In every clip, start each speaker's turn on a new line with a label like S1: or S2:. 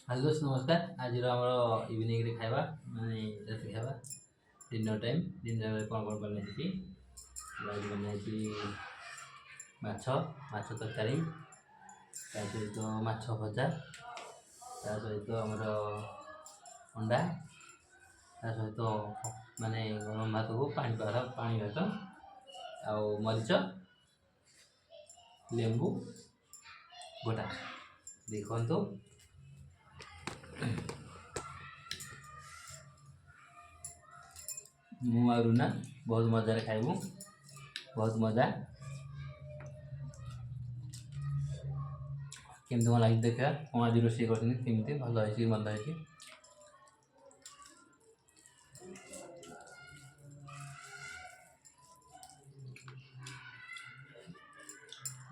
S1: Hello दोस्त नमस्कार। आज आम इवनिंग रे खाइबा माने राति खाइबा डिनर टाइम डिनर कौन कौन बनाई आज बनाई माछ माछ तरकारी ता सहित माछ भजा ता सहित आमर अंडा ता सहित माने गरम भात को पानी भात आउ मरीच लेंबू गोटा देखो मु आ रुना बहुत मजा खाइबू बहुत मजा केमती कौन लगे देखा कौन आज रोषे करमती भल है मंद है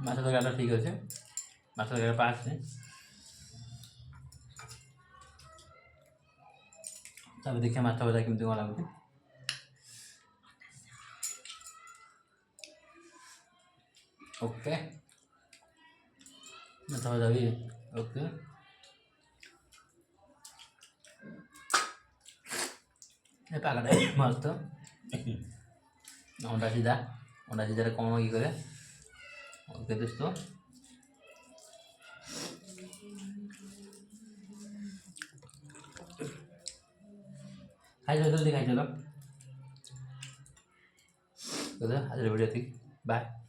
S1: माछ तरकारी ठीक अच्छे माछ तरकारी पास तब देखिए माछ भजा केमती कौन लगुच ओके माछ भजा भी ओके पागटा मस्त अंडा सीधा कौन ये करे ओके दोस्तों खाई चलो जल्दी खाई चलो आज वीडियो थी बाय।